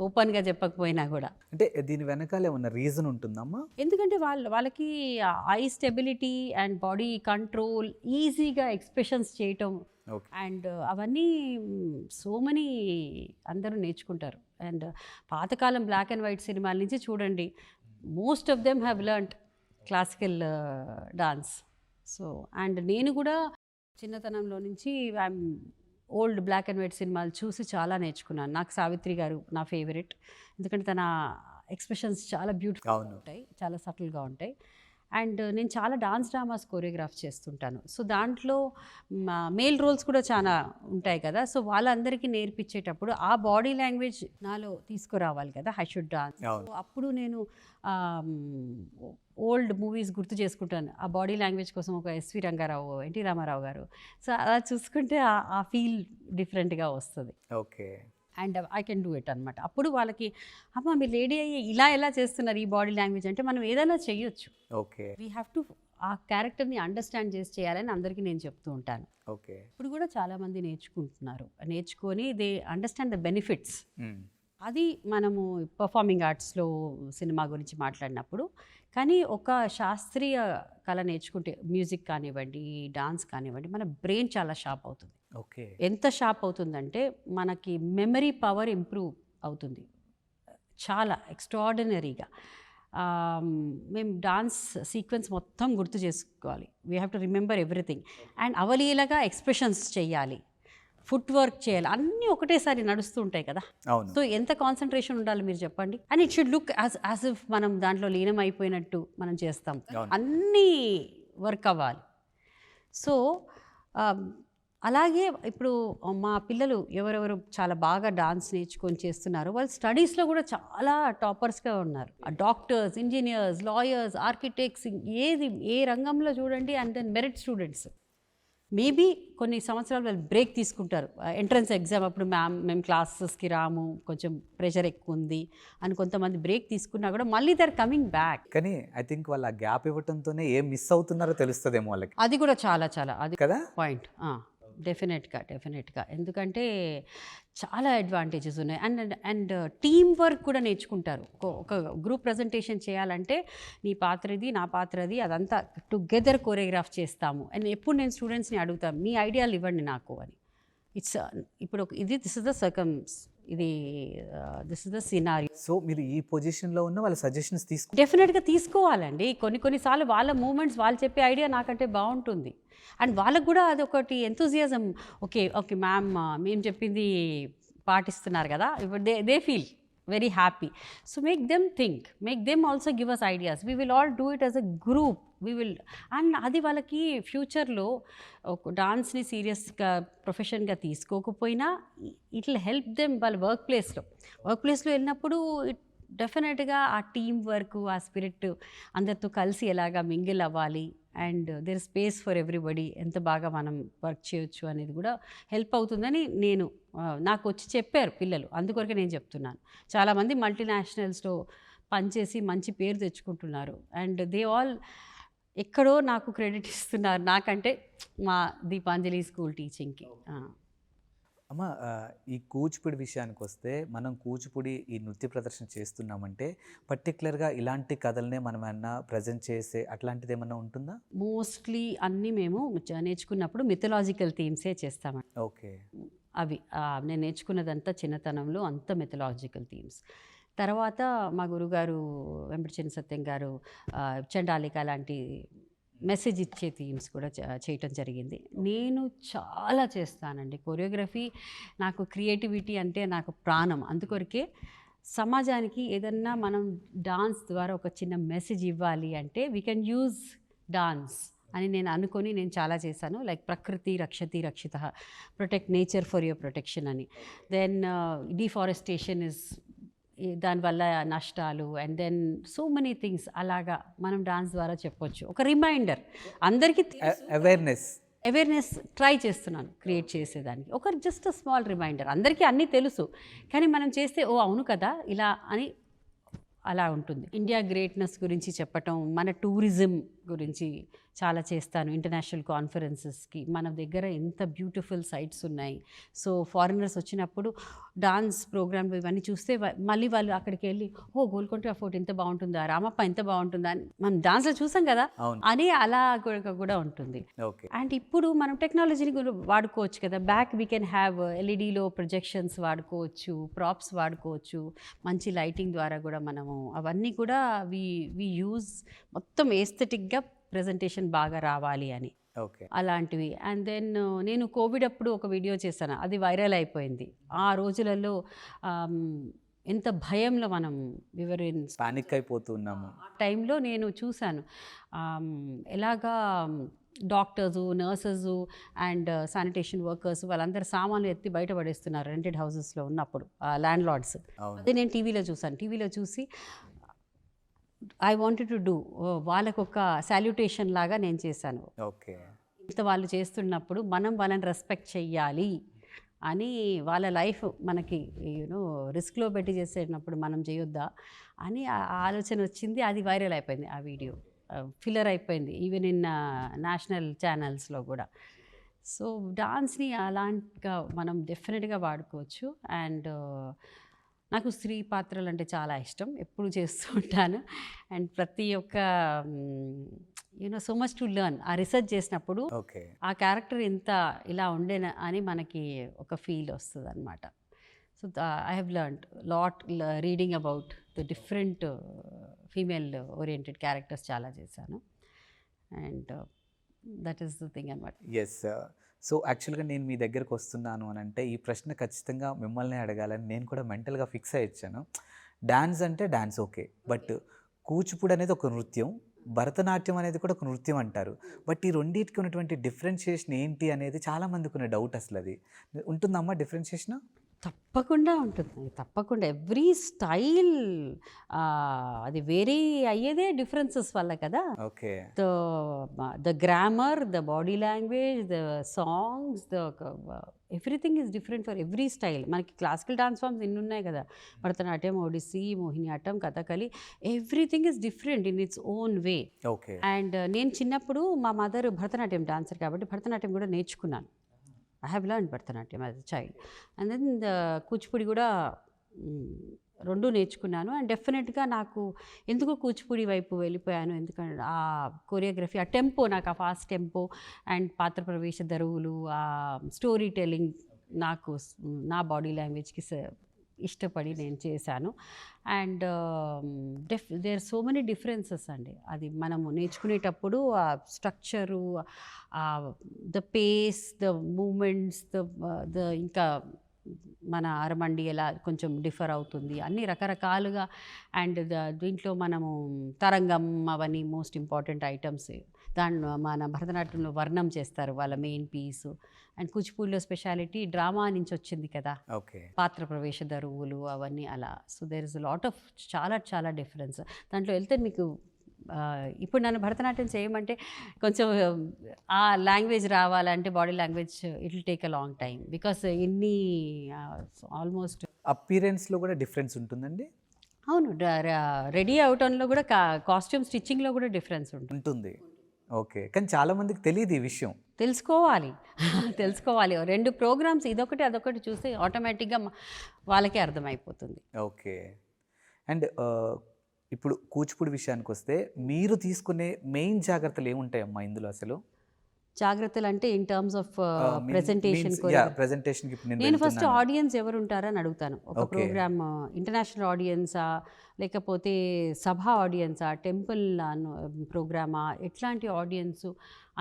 ఓపెన్గా చెప్పకపోయినా కూడా. అంటే దీని వెనకాల ఏమన్నా రీజన్ ఉంటుందమ్మా? ఎందుకంటే వాళ్ళకి I stability and body control, ఈజీగా ఎక్స్ప్రెషన్స్ చేయటం ఓకే. అండ్ అవన్నీ సో మెనీ అందరూ నేర్చుకుంటారు. అండ్ పాతకాలం బ్లాక్ అండ్ వైట్ సినిమాల నుంచి చూడండి, most of them have learned classical dance. So and నేను కూడా చిన్నతనంలో నుంచి I'm old black and white సినిమాలు చూసి చాలా నేర్చుకున్నాను. నాకు సావిత్రి గారు నా ఫేవరెట్, ఎందుకంటే తన ఎక్స్ప్రెషన్స్ చాలా బ్యూటిఫుల్ ఉంటాయి, చాలా సటిల్గా ఉంటాయి. అండ్ నేను చాలా డాన్స్ డ్రామాస్ కొరియోగ్రాఫ్ చేస్తుంటాను. సో దాంట్లో మేల్ రోల్స్ కూడా చాలా ఉంటాయి కదా. సో వాళ్ళందరికీ నేర్పించేటప్పుడు ఆ బాడీ లాంగ్వేజ్ నాలో తీసుకురావాలి కదా, ఐ షుడ్ డాన్స్. సో అప్పుడు నేను ఓల్డ్ మూవీస్ గుర్తు చేసుకుంటాను ఆ బాడీ లాంగ్వేజ్ కోసం. ఒక ఎస్వి రంగారావు, ఎన్టీ రామారావు గారు. సో అలా చూసుకుంటే ఆ ఫీల్ డిఫరెంట్గా వస్తుంది. Okay. And I can do it అనమాట. అప్పుడు వాళ్ళకి, అమ్మ మీరు లేడీ అయ్యి ఇలా ఎలా చేస్తున్నారు ఈ బాడీ లాంగ్వేజ్ అంటే, మనం ఏదైనా చేయొచ్చు. ఓకే. వీ హ్యావ్ టు ఆ క్యారెక్టర్ని అండర్స్టాండ్ చేసి చేయాలని అందరికీ నేను చెప్తూ ఉంటాను. ఓకే. ఇప్పుడు కూడా చాలామంది నేర్చుకుంటున్నారు, నేర్చుకొని దే అండర్స్టాండ్ ద బెనిఫిట్స్. అది మనము పర్ఫార్మింగ్ ఆర్ట్స్లో సినిమా గురించి మాట్లాడినప్పుడు. కానీ ఒక శాస్త్రీయ కళ నేర్చుకుంటే, మ్యూజిక్ కానివ్వండి, డాన్స్ కానివ్వండి, మన బ్రెయిన్ చాలా షార్ప్ అవుతుంది. ఓకే. ఎంత షార్ప్ అవుతుందంటే మనకి మెమరీ పవర్ ఇంప్రూవ్ అవుతుంది చాలా ఎక్స్ట్రాడినరీగా. మేము డాన్స్ సీక్వెన్స్ మొత్తం గుర్తు చేసుకోవాలి, we have to remember everything. And అవలీలగా ఎక్స్ప్రెషన్స్ చేయాలి, ఫుట్ వర్క్ చేయాలి, అన్నీ ఒకటేసారి నడుస్తూ ఉంటాయి కదా. సో ఎంత కాన్సన్ట్రేషన్ ఉండాలి మీరు చెప్పండి. And it should look as if మనం దాంట్లో లీనం అయిపోయినట్టు మనం చేస్తాం, అన్నీ వర్క్ అవ్వాలి. సో అలాగే ఇప్పుడు మా పిల్లలు ఎవరెవరు చాలా బాగా డాన్స్ నేర్చుకొని చేస్తున్నారు, వాళ్ళు స్టడీస్లో కూడా చాలా టాపర్స్గా ఉన్నారు. డాక్టర్స్, ఇంజనీర్స్, లాయర్స్, ఆర్కిటెక్ట్స్, ఏ రంగంలో చూడండి. And then merit students maybe కొన్ని సంవత్సరాలు వాళ్ళు బ్రేక్ తీసుకుంటారు. ఎంట్రన్స్ ఎగ్జామ్ అప్పుడు మేము క్లాసెస్కి రాము, కొంచెం ప్రెషర్ ఎక్కువ ఉంది అని కొంతమంది బ్రేక్ తీసుకున్నా కూడా మళ్ళీ దే ఆర్ కమింగ్ బ్యాక్. కానీ ఐ థింక్ వాళ్ళ గ్యాప్ ఇవ్వటంతోనే ఏం మిస్ అవుతున్నారో తెలుస్తుందేమో వాళ్ళకి. అది కూడా చాలా అది కదా పాయింట్. డెఫినెట్గా ఎందుకంటే చాలా అడ్వాంటేజెస్ ఉన్నాయి. అండ్ టీమ్ వర్క్ కూడా నేర్చుకుంటారు. ఒక గ్రూప్ ప్రజెంటేషన్ చేయాలంటే నీ పాత్ర ఇది, నా పాత్ర అది, అదంతా టుగెదర్ కోరియోగ్రాఫ్ చేస్తాము. అండ్ ఎప్పుడు నేను స్టూడెంట్స్ని అడుగుతాను, మీ ఐడియాలు ఇవ్వండి నాకు అని. ఇప్పుడు this is the circumstance, this is the scenario. So మీరు ఈ పొజిషన్లో ఉన్న వాళ్ళ సజెషన్స్ డెఫినెట్గా తీసుకోవాలండి. కొన్నిసార్లు వాళ్ళ మూమెంట్స్, వాళ్ళు చెప్పే ఐడియా నాకంటే బాగుంటుంది. అండ్ వాళ్ళకు కూడా అది ఒకటి ఎంతూజియాజం. ఓకే మ్యామ్ మేము చెప్పింది పాటిస్తున్నారు కదా, ఇప్పుడు they feel very happy. So make them think, make them also give us ideas. We will all do it as a group. And అది వాళ్ళకి ఫ్యూచర్లో ఒక డాన్స్ని సీరియస్గా ప్రొఫెషన్గా తీసుకోకపోయినా ఇట్ విల్ హెల్ప్ దెమ్ వాళ్ళ వర్క్ ప్లేస్లో వెళ్ళినప్పుడు. డెఫినెట్గా ఆ టీమ్ వర్క్, ఆ స్పిరిట్, అందరితో కలిసి ఎలాగా మింగిల్ అవ్వాలి and there space for everybody, ఎంత బాగా మనం వర్క్ చేయొచ్చు అనేది కూడా హెల్ప్ అవుతుందని నాకు వచ్చి చెప్పారు పిల్లలు. అందుకొరకే నేను చెప్తున్నాను. చాలామంది మల్టీనేషనల్స్లో పనిచేసి మంచి పేరు తెచ్చుకుంటున్నారు. అండ్ దే ఆల్ ఎక్కడో నాకు క్రెడిట్ ఇస్తున్నారు, నాకంటే మా దీపాంజలి స్కూల్ టీచింగ్కి. అమ్మ, ఈ కూచిపూడి విషయానికి వస్తే, మనం కూచిపూడి ఈ నృత్య ప్రదర్శన చేస్తున్నామంటే పర్టికులర్గా ఇలాంటి కథలనే మనం ఏమన్నా ప్రజెంట్ చేసే అట్లాంటిది ఏమన్నా ఉంటుందా? మోస్ట్లీ అన్నీ మేము నేర్చుకున్నప్పుడు మిథలాజికల్ థీమ్సే చేస్తామండి. ఓకే. అవి నేను నేర్చుకున్నదంతా చిన్నతనంలో అంత మిథలాజికల్ థీమ్స్. తర్వాత మా గురుగారు వెంపటి చిన్న సత్యం గారు చండాలిక లాంటి మెసేజ్ ఇచ్చే థీమ్స్ కూడా చేయటం జరిగింది. నేను చాలా చేస్తానండి కొరియోగ్రఫీ. నాకు క్రియేటివిటీ అంటే నాకు ప్రాణం. అందుకొరకే సమాజానికి ఏదన్నా మనం డాన్స్ ద్వారా ఒక చిన్న మెసేజ్ ఇవ్వాలి అంటే వీ కెన్ యూజ్ డాన్స్ అని నేను అనుకొని నేను చాలా చేశాను. లైక్ ప్రకృతి రక్షతి రక్షిత, protect nature for your protection అని. దెన్ డిఫారెస్టేషన్ ఇస్ దానివల్ల నష్టాలు and then so many things అలాగా మనం డాన్స్ ద్వారా చెప్పొచ్చు. ఒక రిమైండర్ అందరికీ అవేర్నెస్ ట్రై చేస్తున్నాను క్రియేట్ చేసేదానికి. ఒక జస్ట్ స్మాల్ రిమైండర్. అందరికీ అన్నీ తెలుసు, కానీ మనం చేస్తే ఓ అవును కదా ఇలా అని అలా ఉంటుంది. ఇండియా గ్రేట్నెస్ గురించి చెప్పటం, మన టూరిజం గురించి చాలా చేస్తాను. ఇంటర్నేషనల్ కాన్ఫరెన్సెస్కి మన దగ్గర ఎంత బ్యూటిఫుల్ సైట్స్ ఉన్నాయి. సో ఫారినర్స్ వచ్చినప్పుడు డాన్స్ ప్రోగ్రామ్ ఇవన్నీ చూస్తే మళ్ళీ వాళ్ళు అక్కడికి వెళ్ళి ఓ గోల్కొండ ఫోర్ట్ ఎంత బాగుంటుందా, రామప్ప ఎంత బాగుంటుందా అని మనం డాన్స్లో చూసాం కదా అని అలా కూడా ఉంటుంది. అండ్ ఇప్పుడు మనం టెక్నాలజీని కూడా వాడుకోవచ్చు కదా. బ్యాక్ వీ కెన్ హ్యావ్ ఎల్ఈడీలో ప్రొజెక్షన్స్ వాడుకోవచ్చు, ప్రాప్స్ వాడుకోవచ్చు, మంచి లైటింగ్ ద్వారా కూడా మనము అవన్నీ కూడా వి యూజ్ మొత్తం ఏస్థెటిక్గా ప్రజెంటేషన్ బాగా రావాలి అని అలాంటివి. అండ్ దెన్ నేను కోవిడ్ అప్పుడు ఒక వీడియో చేశాను, అది వైరల్ అయిపోయింది. ఆ రోజులలో ఎంత భయంలో మనం పానిక్ అయిపోతున్నాము. ఆ టైంలో నేను చూశాను ఎలాగా doctors, nurses and sanitation workers వాళ్ళందరూ సామాన్లు ఎత్తి బయట పడేస్తున్నారు రెంటెడ్ హౌసెస్లో ఉన్నప్పుడు ల్యాండ్ లార్డ్స్. అదే నేను టీవీలో చూశాను. టీవీలో చూసి ఐ వాంటెడ్ టు డూ వాళ్ళకు ఒక సాల్యుటేషన్ లాగా నేను చేశాను. ఇంత వాళ్ళు చేస్తున్నప్పుడు మనం వాళ్ళని రెస్పెక్ట్ చెయ్యాలి అని, వాళ్ళ లైఫ్ మనకి రిస్క్లో పెట్టి చేసేటప్పుడు మనం చేయొద్దా అని ఆలోచన వచ్చింది. అది వైరల్ అయిపోయింది. ఆ వీడియో ఫిల్లర్ అయిపోయింది ఈవెన్ ఇన్ నేషనల్ ఛానల్స్లో కూడా. సో డాన్స్ని అలాంటిగా మనం డెఫినెట్గా వాడుకోవచ్చు. అండ్ నాకు స్త్రీ పాత్రలు అంటే చాలా ఇష్టం, ఎప్పుడు చేస్తూ ఉంటాను. అండ్ ప్రతి ఒక్క సో మచ్ టు లెర్న్. ఆ రీసెర్చ్ చేసినప్పుడు ఆ క్యారెక్టర్ ఇంత ఇలా ఉండేనా అని మనకి ఒక ఫీల్ వస్తుంది అనమాట. So I have learned lot reading about the different female oriented characters చాలా చేశాను. And that is the thing అనమాట. ఎస్. సో యాక్చువల్గా నేను మీ దగ్గరకు వస్తున్నాను అని అంటే ఈ ప్రశ్న ఖచ్చితంగా మిమ్మల్ని అడగాలని నేను కూడా మెంటల్గా ఫిక్స్ అయ్యాను. డాన్స్ అంటే డాన్స్ ఓకే, బట్ కూచిపూడి అనేది ఒక నృత్యం, భరతనాట్యం అనేది కూడా ఒక నృత్యం అంటారు. బట్ ఈ రెండింటికి ఉన్నటువంటి డిఫరెన్షియేషన్ ఏంటి అనేది చాలామందికి ఉన్న డౌట్. అసలు అది ఉంటుందమ్మా డిఫరెన్షియేషన్? తప్పకుండా ఉంటుంది, తప్పకుండా. ఎవ్రీ స్టైల్ అది వేరే అయ్యేదే డిఫరెన్సెస్ వల్ల కదా. Okay. The grammar, the body language, the songs, everything is different for every style. మనకి క్లాసికల్ డాన్స్ ఫామ్స్ ఎన్ని ఉన్నాయి కదా, Bharatanatyam, Odissi, Mohiniyattam, Kathakali, everything is different in its own way. Okay. And నేను చిన్నప్పుడు మా మదర్ భరతనాట్యం డాన్సర్ కాబట్టి భరతనాట్యం కూడా నేర్చుకున్నాను. I have learned Bharatanatyam as a child. And then the Kuchipudi కూడా రెండు నేర్చుకున్నాను. అండ్ డెఫినెట్గా నాకు ఎందుకో కూచిపూడి వైపు వెళ్ళిపోయాను. ఎందుకంటే ఆ కొరియోగ్రఫీ, ఆ టెంపో, నాకు ఆ ఫాస్ట్ టెంపో అండ్ పాత్ర ప్రవేశ దరువులు, ఆ స్టోరీ టెల్లింగ్ నాకు నా బాడీ లాంగ్వేజ్కి ఇష్టపడి నేను చేశాను. And there so many differences అండి. అది మనము నేర్చుకునేటప్పుడు ఆ structure, the pace, the movements, the ఇంకా మన అరమండి ఎలా కొంచెం డిఫర్ అవుతుంది, అన్ని రకరకాలుగా. అండ్ దీంట్లో మనము తరంగం అవన్నీ మోస్ట్ ఇంపార్టెంట్ ఐటమ్స్. దాంట్లో మన భరతనాట్యంలో వర్ణం చేస్తారు వాళ్ళ మెయిన్ పీసు. అండ్ కూచిపూడిలో స్పెషాలిటీ డ్రామా నుంచి వచ్చింది కదా, పాత్ర ప్రవేశ దరువులు అవన్నీ అలా. So there is lot of చాలా డిఫరెన్స్ దాంట్లో వెళ్తే మీకు. ఇప్పుడు నన్ను భరతనాట్యం చేయమంటే కొంచెం ఆ లాంగ్వేజ్ రావాలంటే body language it will take a long time, because ఇన్ని ఆల్మోస్ట్ అపీరెన్స్లో కూడా డిఫరెన్స్ ఉంటుందండి. అవును, రెడీ అవటంలో కూడా కాస్ట్యూమ్ స్టిచ్చింగ్లో కూడా డిఫరెన్స్ ఉంటుంది. ఓకే, కానీ చాలామందికి తెలియదు ఈ విషయం. తెలుసుకోవాలి. 2 ప్రోగ్రామ్స్ ఇదొకటి అదొకటి చూస్తే ఆటోమేటిక్గా వాళ్ళకే అర్థమైపోతుంది. ఓకే. అండ్ ఇప్పుడు కూచిపూడి విషయానికి వస్తే మీరు తీసుకునే మెయిన్ జాగ్రత్తలు ఏముంటాయమ్మా ఇందులో? అసలు జాగ్రత్తలు అంటే ఇన్ టర్మ్స్ ఆఫ్ ప్రెజెంటేషన్. నేను ఫస్ట్ ఆడియన్స్ ఎవరు ఉంటారని అడుగుతాను. ఒక ప్రోగ్రామ్ ఇంటర్నేషనల్ ఆడియన్సా, లేకపోతే సభా ఆడియన్సా, టెంపుల్ ప్రోగ్రామా, ఎట్లాంటి ఆడియన్స్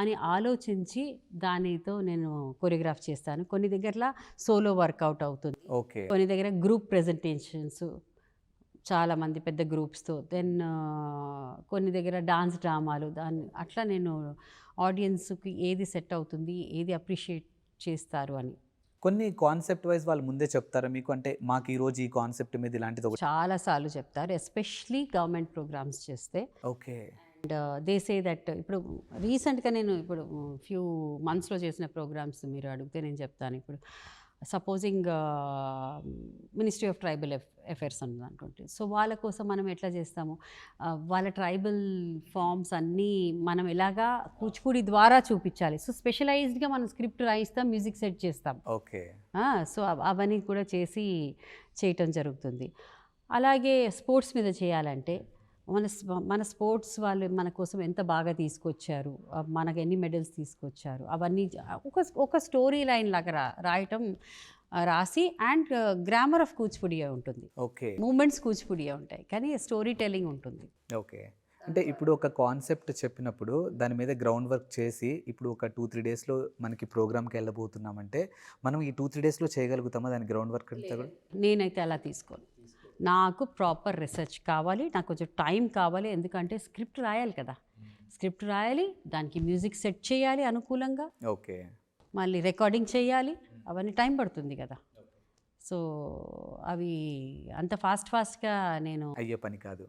అని ఆలోచించి దానితో నేను కొరియోగ్రాఫ్ చేస్తాను. కొన్ని దగ్గరలో సోలో వర్కౌట్ అవుతుంది, కొన్ని దగ్గర గ్రూప్ ప్రెజెంటేషన్స్ చాలామంది పెద్ద గ్రూప్స్తో, దెన్ కొన్ని దగ్గర డాన్స్ డ్రామాలు. అట్లా నేను ఆడియన్స్కి ఏది సెట్ అవుతుంది, ఏది అప్రిషియేట్ చేస్తారు అని కొన్ని కాన్సెప్ట్ వైజ్ వాళ్ళు ముందే చెప్తారా మీకు? అంటే మాకు ఈరోజు ఈ కాన్సెప్ట్ మీద ఇలాంటిది ఒకటి. చాలాసార్లు చెప్తారు, ఎస్పెషలీ గవర్నమెంట్ ప్రోగ్రామ్స్ చేస్తే. Okay. And they say that ఇప్పుడు రీసెంట్గా నేను ఇప్పుడు ఫ్యూ మంత్స్లో చేసిన ప్రోగ్రామ్స్ మీరు అడిగితే నేను చెప్తాను. ఇప్పుడు supposing ministry of tribal affairs అన్నది అనుకుంటే, సో వాళ్ళ కోసం మనం ఎట్లా చేస్తాము, వాళ్ళ ట్రైబల్ ఫామ్స్ అన్నీ మనం ఎలాగా కూచిపూడి ద్వారా చూపించాలి. సో స్పెషలైజ్డ్గా మనం స్క్రిప్ట్ రాయిస్తాం, మ్యూజిక్ సెట్ చేస్తాం. ఓకే. సో అవన్నీ కూడా చేయటం జరుగుతుంది. అలాగే స్పోర్ట్స్ మీద చేయాలంటే మన స్పోర్ట్స్ వాళ్ళు మన కోసం ఎంత బాగా తీసుకొచ్చారు, మనకు ఎన్ని మెడల్స్ తీసుకొచ్చారు, అవన్నీ ఒక స్టోరీ లైన్ లాగా రాయటం, రాసి. అండ్ గ్రామర్ ఆఫ్ కూచిపూడియే ఉంటుంది, ఓకే. మూమెంట్స్ కూచిపూడియే ఉంటాయి, కానీ స్టోరీ టెల్లింగ్ ఉంటుంది. ఓకే. అంటే ఇప్పుడు ఒక కాన్సెప్ట్ చెప్పినప్పుడు దాని మీద గ్రౌండ్ వర్క్ చేసి ఇప్పుడు ఒక 2-3 డేస్లో మనకి ప్రోగ్రామ్కి వెళ్ళబోతున్నామంటే మనం ఈ 2-3 డేస్లో చేయగలుగుతామా దాని గ్రౌండ్ వర్క్ అంతా కూడా? నేనైతే అలా తీసుకోను. నాకు ప్రాపర్ రీసెర్చ్ కావాలి, నాకు కొంచెం టైం కావాలి. ఎందుకంటే స్క్రిప్ట్ రాయాలి కదా, స్క్రిప్ట్ రాయాలి, దానికి మ్యూజిక్ సెట్ చేయాలి అనుకూలంగా, ఓకే, మళ్ళీ రికార్డింగ్ చేయాలి, అవన్నీ టైం పడుతుంది కదా. సో అవి అంత ఫాస్ట్గా నేను అయ్యే పని కాదు,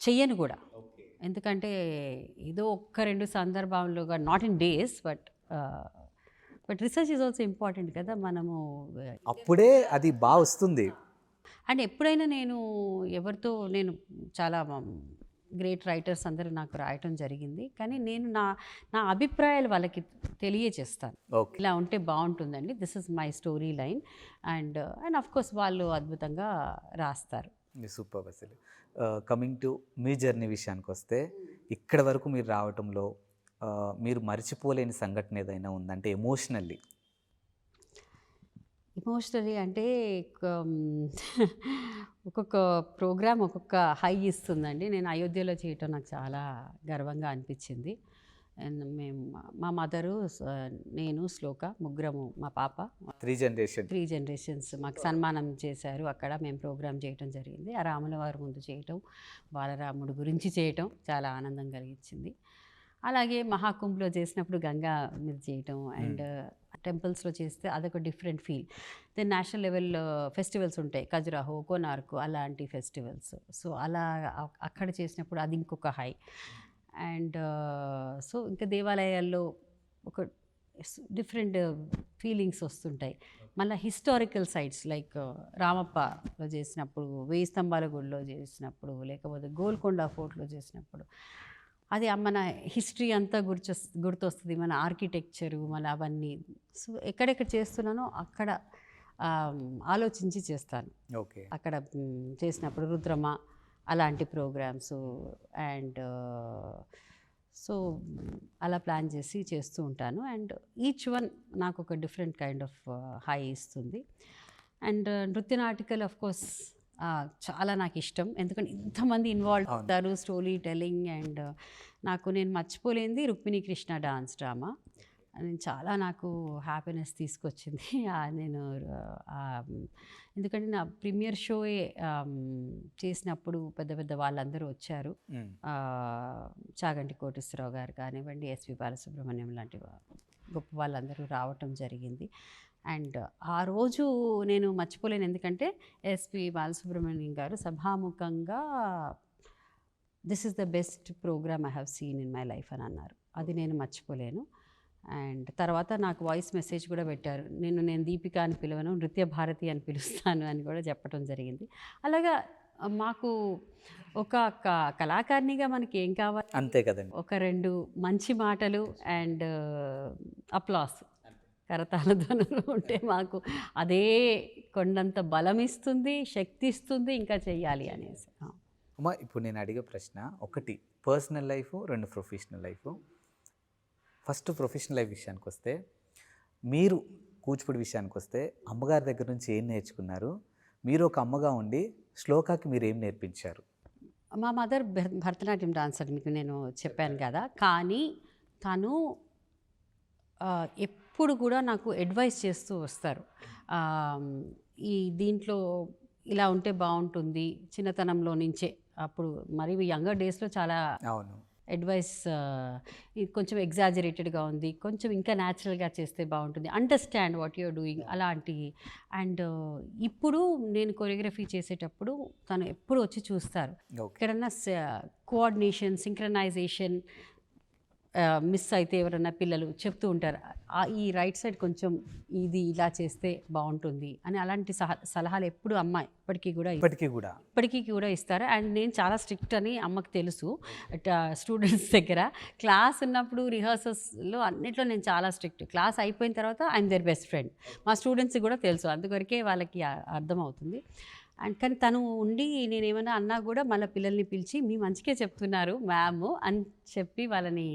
చెయ్యను కూడా. ఎందుకంటే ఏదో 1-2 సందర్భాలుగా, not in days, but research is also important కదా. మనము అప్పుడే అది బాగా వస్తుంది. అండ్ ఎప్పుడైనా ఎవరితో నేను చాలా గ్రేట్ రైటర్స్ అందరూ నాకు రాయటం జరిగింది, కానీ నేను నా అభిప్రాయాలు వాళ్ళకి తెలియచేస్తాను. ఇలా ఉంటే బాగుంటుందండి, this is my story line, and of course వాళ్ళు అద్భుతంగా రాస్తారు. సూపర్. అసలు కమింగ్ టు మీ జర్నీ విషయానికి వస్తే, ఇక్కడ వరకు మీరు రావటంలో మీరు మర్చిపోలేని సంఘటన ఏదైనా ఉందంటే ఎమోషనల్లీ అంటే ఒక్కొక్క ప్రోగ్రామ్ ఒక్కొక్క హై ఇస్తుందండి. నేను అయోధ్యలో చేయటం నాకు చాలా గర్వంగా అనిపించింది. అండ్ మా మదరు, నేను, శ్లోక ముగ్గురము, మా పాప, 3 జనరేషన్స్ మాకు సన్మానం చేశారు. అక్కడ మేము ప్రోగ్రామ్ చేయటం జరిగింది. ఆ రాముల వారి ముందు చేయటం, బాలరాముడు గురించి చేయటం చాలా ఆనందం కలిగించింది. అలాగే మహాకుంభ్లో చేసినప్పుడు గంగా మీద చేయటం, అండ్ టెంపుల్స్లో చేస్తే అదొక different feel. Then national level festivals ఉంటాయి, ఖజురాహో, కోనార్కు, అలాంటి ఫెస్టివల్స్. సో అలా అక్కడ చేసినప్పుడు అది ఇంకొక హై. అండ్ సో ఇంకా దేవాలయాల్లో ఒక డిఫరెంట్ ఫీలింగ్స్ వస్తుంటాయి. మళ్ళీ హిస్టారికల్ సైట్స్ లైక్ రామప్పలో చేసినప్పుడు, 1000 స్తంభాల గుడిలో చేసినప్పుడు, లేకపోతే గోల్కొండ ఫోర్ట్లో చేసినప్పుడు, అది మన హిస్టరీ అంతా గుర్తొస్తుంది, మన ఆర్కిటెక్చరు, మన అవన్నీ. సో ఎక్కడెక్కడ చేస్తున్నానో అక్కడ ఆలోచించి చేస్తాను. ఓకే. అక్కడ చేసినప్పుడు రుద్రమ అలాంటి ప్రోగ్రామ్స్, అండ్ సో అలా ప్లాన్ చేసి చేస్తూ ఉంటాను. అండ్ ఈచ్ వన్ నాకు ఒక డిఫరెంట్ కైండ్ ఆఫ్ హై ఇస్తుంది. అండ్ నృత్యనాటికలు ఆఫ్ కోర్స్ చాలా నాకు ఇష్టం, ఎందుకంటే ఇంతమంది ఇన్వాల్వ్ అవుతారు, స్టోరీ టెల్లింగ్. అండ్ నేను మర్చిపోలేనిది రుక్మిణీ కృష్ణ డాన్స్ డ్రామా, చాలా నాకు హ్యాపీనెస్ తీసుకొచ్చింది. నేను ఎందుకంటే నా ప్రీమియర్ షోయే చేసినప్పుడు పెద్ద పెద్ద వాళ్ళందరూ వచ్చారు. చాగంటి కోటేశ్వరరావు గారు కానివ్వండి, ఎస్పి బాలసుబ్రహ్మణ్యం లాంటి గొప్ప వాళ్ళందరూ రావటం జరిగింది. అండ్ ఆ రోజు నేను మర్చిపోలేను, ఎందుకంటే ఎస్పి బాలసుబ్రహ్మణ్యం గారు సభాముఖంగా this is the best program I have seen in my life అని అన్నారు. అది నేను మర్చిపోలేను. అండ్ తర్వాత నాకు వాయిస్ మెసేజ్ కూడా పెట్టారు, నేను దీపిక అని పిలవను, నృత్య భారతి అని పిలుస్తాను అని కూడా చెప్పడం జరిగింది. అలాగా మాకు ఒక కళాకారిణిగా మనకి ఏం కావాలి, అంతే కదండి, ఒక 2 మంచి మాటలు అండ్ అప్లాస్, కరతాళ ధ్వనులు ఉంటే మాకు అదే కొండంత బలం ఇస్తుంది, శక్తి ఇస్తుంది ఇంకా చెయ్యాలి అనేసి. అమ్మా, ఇప్పుడు నేను అడిగే ప్రశ్న ఒకటి personal life, 2 professional life. First professional life విషయానికి వస్తే, మీరు కూచిపూడి విషయానికి వస్తే అమ్మగారి దగ్గర నుంచి ఏం నేర్చుకున్నారు? మీరు ఒక అమ్మగా ఉండి శ్లోకాకి మీరు ఏం నేర్పించారు? మా మదర్ భరతనాట్యం డాన్సర్, మీకు నేను చెప్పాను కదా, కానీ తను ఎప్పుడు కూడా నాకు అడ్వైస్ చేస్తూ వస్తారు. ఈ దీంట్లో ఇలా ఉంటే బాగుంటుంది, చిన్నతనంలో నుంచే. అప్పుడు మరి యంగర్ డేస్లో చాలా అవును అడ్వైస్ ఇది కొంచెం ఎగ్జాజరేటెడ్గా ఉంది, కొంచెం ఇంకా న్యాచురల్గా చేస్తే బాగుంటుంది, అండర్స్టాండ్ వాట్ యూఆర్ డూయింగ్ అలాంటి. అండ్ ఇప్పుడు నేను కొరియోగ్రఫీ చేసేటప్పుడు తను ఎప్పుడు వచ్చి చూస్తారు. ఓకే. ఎక్కడన్నా కోఆర్డినేషన్, సింక్రనైజేషన్ మిస్ అయితే ఎవరన్నా పిల్లలు చెప్తూ ఉంటారు, ఈ రైట్ సైడ్ కొంచెం ఇది ఇలా చేస్తే బాగుంటుంది అని. అలాంటి సలహాలు ఎప్పుడు అమ్మ ఇప్పటికీ కూడా ఇస్తారు. అండ్ నేను చాలా స్ట్రిక్ట్ అని అమ్మకి తెలుసు. స్టూడెంట్స్ దగ్గర క్లాస్ ఉన్నప్పుడు రిహర్సల్స్లో అన్నిట్లో నేను చాలా స్ట్రిక్ట్. క్లాస్ అయిపోయిన తర్వాత ఐఎమ్ దేర్ బెస్ట్ ఫ్రెండ్. మా స్టూడెంట్స్కి కూడా తెలుసు, అందువరకే వాళ్ళకి అర్థమవుతుంది. అండ్ కానీ తను ఉండి నేనేమైనా అన్నా కూడా మళ్ళీ పిల్లల్ని పిలిచి మీ మంచికే చెప్తున్నారు మ్యామ్ అని చెప్పి వాళ్ళని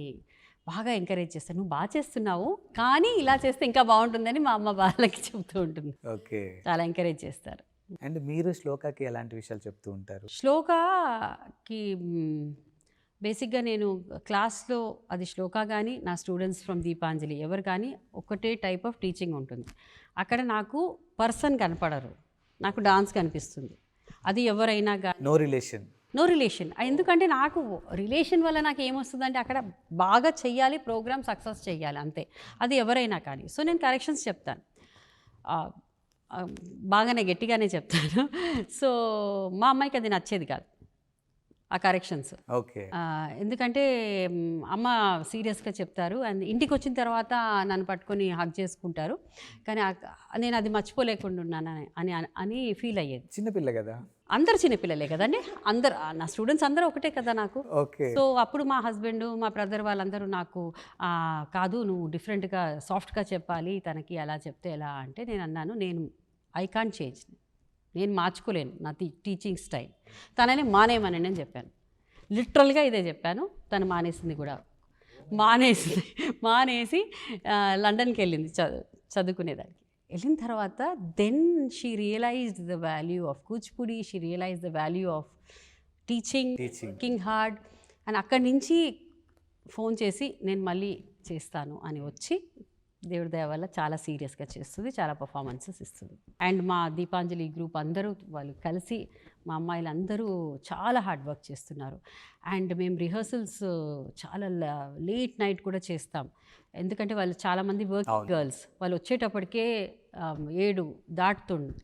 బాగా ఎంకరేజ్ చేస్తాను. నువ్వు బాగా చేస్తున్నావు కానీ ఇలా చేస్తే ఇంకా బాగుంటుందని మా అమ్మ వాళ్ళకి చెప్తూ ఉంటుంది. ఓకే. చాలా ఎంకరేజ్ చేస్తారు. అండ్ మీరు శ్లోకాకి ఎలాంటి విషయాలు చెప్తూ ఉంటారు? శ్లోకాకి బేసిక్గా నేను క్లాస్లో అది శ్లోక కానీ నా స్టూడెంట్స్ ఫ్రమ్ దీపాంజలి ఎవరు కానీ ఒకటే టైప్ ఆఫ్ టీచింగ్ ఉంటుంది. అక్కడ నాకు పర్సన్ కనపడరు, నాకు డాన్స్ కనిపిస్తుంది. అది ఎవరైనా కానీ నో రిలేషన్. ఎందుకంటే నాకు రిలేషన్ వల్ల నాకు ఏమొస్తుందంటే అక్కడ బాగా చెయ్యాలి, ప్రోగ్రామ్ సక్సెస్ చెయ్యాలి అంతే, అది ఎవరైనా కానీ. సో నేను కరెక్షన్స్ చెప్తాను, బాగానే గట్టిగానే చెప్తాను. సో మా అమ్మాయికి అది నచ్చేది కాదు ఆ కరెక్షన్స్. ఓకే. ఎందుకంటే అమ్మ సీరియస్గా చెప్తారు అండ్ ఇంటికి వచ్చిన తర్వాత నన్ను పట్టుకొని హగ్ చేసుకుంటారు, కానీ నేను అది మర్చిపోలేకుండా ఉన్నాను అని ఫీల్ అయ్యేది. చిన్నపిల్ల కదా, అందరు చిన్నపిల్లలే కదండి, అందరు నా స్టూడెంట్స్ అందరూ ఒకటే కదా నాకు. సో అప్పుడు మా హస్బెండ్ మా బ్రదర్ వాళ్ళందరూ నాకు కాదు నువ్వు డిఫరెంట్గా సాఫ్ట్గా చెప్పాలి తనకి, అలా చెప్తే ఎలా అంటే నేను అన్నాను, ఐ కాంట్ చేంజ్, నేను మార్చుకోలేను నా టీచింగ్ స్టైల్, తనని మానేయమని నేను చెప్పాను. లిటరల్గా ఇదే చెప్పాను. తను మానేసింది కూడా, మానేసి లండన్కి వెళ్ళింది చదువుకునేదానికి. వెళ్ళిన తర్వాత then she realized the value of Kuchipudi, she realized the value of teaching working hard. And అక్కడి నుంచి ఫోన్ చేసి నేను మళ్ళీ చేస్తాను అని వచ్చి దేవుడి దయ వల్ల చాలా సీరియస్గా చేస్తుంది, చాలా పర్ఫార్మెన్సెస్ ఇస్తుంది. అండ్ మా దీపాంజలి గ్రూప్ అందరూ వాళ్ళు కలిసి మా అమ్మాయిలు అందరూ చాలా హార్డ్ వర్క్ చేస్తున్నారు. అండ్ మేము రిహర్సల్స్ చాలా లేట్ నైట్ కూడా చేస్తాం, ఎందుకంటే వాళ్ళు చాలామంది వర్కింగ్ గర్ల్స్, వాళ్ళు వచ్చేటప్పటికే 7 దాటుతుంది,